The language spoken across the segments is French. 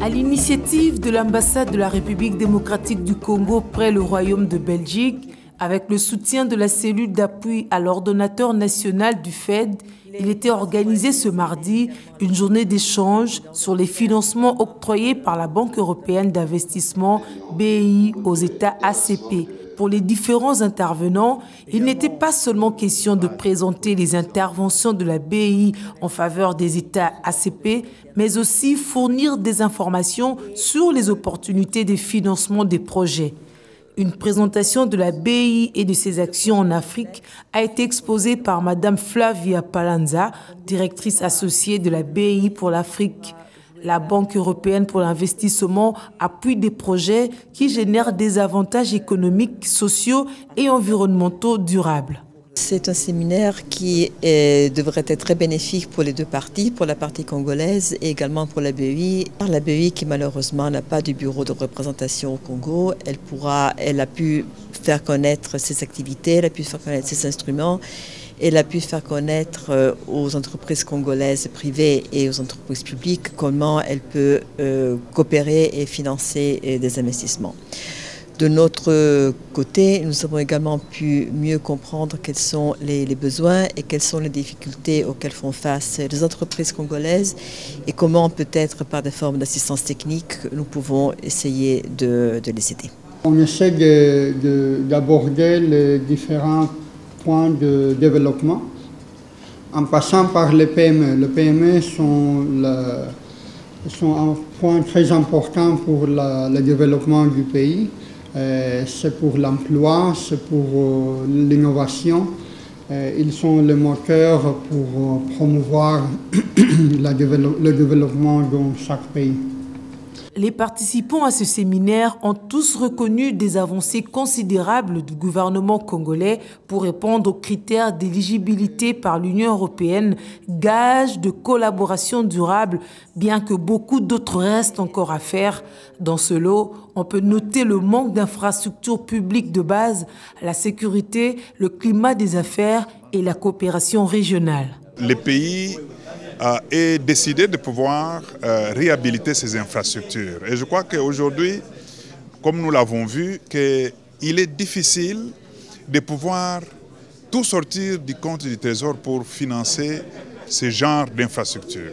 À l'initiative de l'ambassade de la République démocratique du Congo près le Royaume de Belgique, avec le soutien de la cellule d'appui à l'ordonnateur national du FED, il était organisé ce mardi une journée d'échange sur les financements octroyés par la Banque européenne d'investissement BEI aux États ACP. Pour les différents intervenants, il n'était pas seulement question de présenter les interventions de la BEI en faveur des États ACP, mais aussi fournir des informations sur les opportunités de financement des projets. Une présentation de la BEI et de ses actions en Afrique a été exposée par Mme Flavia Palanza, directrice associée de la BEI pour l'Afrique. La Banque européenne pour l'investissement appuie des projets qui génèrent des avantages économiques, sociaux et environnementaux durables. C'est un séminaire qui devrait être très bénéfique pour les deux parties, pour la partie congolaise et également pour la BEI. La BEI qui malheureusement n'a pas de bureau de représentation au Congo, elle a pu faire connaître ses activités, elle a pu faire connaître ses instruments. Elle a pu faire connaître aux entreprises congolaises privées et aux entreprises publiques comment elle peut coopérer et financer des investissements. De notre côté, nous avons également pu mieux comprendre quels sont les besoins et quelles sont les difficultés auxquelles font face les entreprises congolaises et comment peut-être par des formes d'assistance technique nous pouvons essayer de les aider. On essaie d'aborder les différents points de développement en passant par les PME. Les PME sont un point très important pour le développement du pays. C'est pour l'emploi, c'est pour l'innovation. Ils sont le moteur pour promouvoir le développement dans chaque pays. Les participants à ce séminaire ont tous reconnu des avancées considérables du gouvernement congolais pour répondre aux critères d'éligibilité par l'Union européenne, gage de collaboration durable, bien que beaucoup d'autres restent encore à faire. Dans ce lot, on peut noter le manque d'infrastructures publiques de base, la sécurité, le climat des affaires et la coopération régionale. Les pays et décidé de pouvoir réhabiliter ces infrastructures. Et je crois qu'aujourd'hui, comme nous l'avons vu, qu'il est difficile de pouvoir tout sortir du compte du Trésor pour financer ce genre d'infrastructures.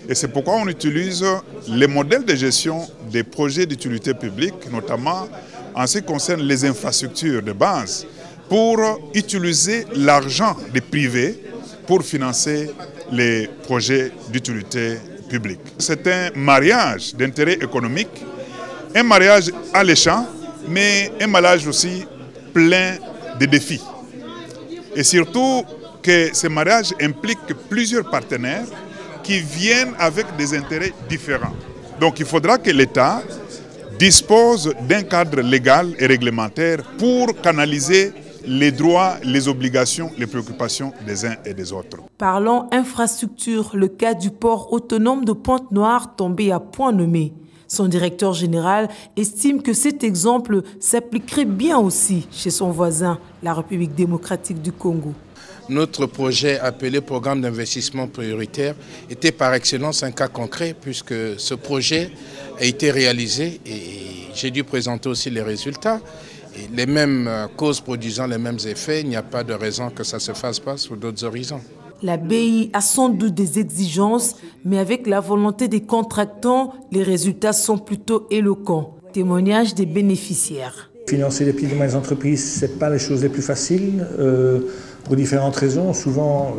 Et c'est pourquoi on utilise les modèles de gestion des projets d'utilité publique, notamment en ce qui concerne les infrastructures de base, pour utiliser l'argent des privés pour financer les projets d'utilité publique. C'est un mariage d'intérêt économique, un mariage alléchant, mais un mariage aussi plein de défis. Et surtout que ce mariage implique plusieurs partenaires qui viennent avec des intérêts différents. Donc il faudra que l'État dispose d'un cadre légal et réglementaire pour canaliser les droits, les obligations, les préoccupations des uns et des autres. Parlons infrastructure, le cas du port autonome de Pointe-Noire tombé à point nommé. Son directeur général estime que cet exemple s'appliquerait bien aussi chez son voisin, la République démocratique du Congo. Notre projet appelé Programme d'investissement prioritaire était par excellence un cas concret puisque ce projet a été réalisé et j'ai dû présenter aussi les résultats. Et les mêmes causes produisant les mêmes effets, il n'y a pas de raison que ça ne se fasse pas sous d'autres horizons. La BEI a sans doute des exigences, mais avec la volonté des contractants, les résultats sont plutôt éloquents. Témoignage des bénéficiaires. Financer les petites et moyennes entreprises, ce n'est pas les choses les plus faciles, pour différentes raisons. Souvent,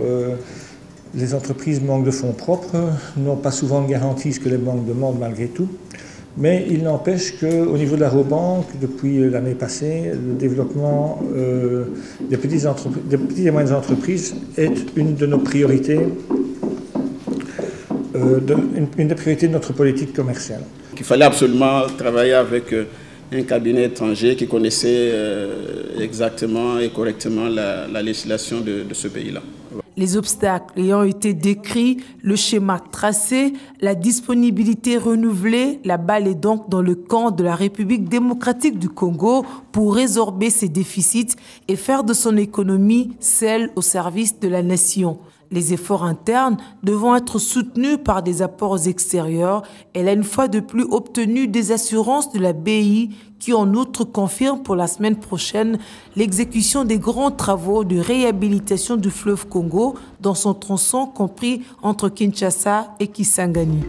les entreprises manquent de fonds propres, n'ont pas souvent de garanties, ce que les banques demandent malgré tout. Mais il n'empêche qu'au niveau de la Robank, depuis l'année passée, le développement des petites et moyennes entreprises est une de nos priorités, une des priorités de notre politique commerciale. Il fallait absolument travailler avec un cabinet étranger qui connaissait exactement et correctement la législation de ce pays-là. Les obstacles ayant été décrits, le schéma tracé, la disponibilité renouvelée, la balle est donc dans le camp de la République démocratique du Congo pour résorber ses déficits et faire de son économie celle au service de la nation. Les efforts internes devant être soutenus par des apports extérieurs. Elle a une fois de plus obtenu des assurances de la BEI qui en outre confirme pour la semaine prochaine l'exécution des grands travaux de réhabilitation du fleuve Congo dans son tronçon compris entre Kinshasa et Kisangani.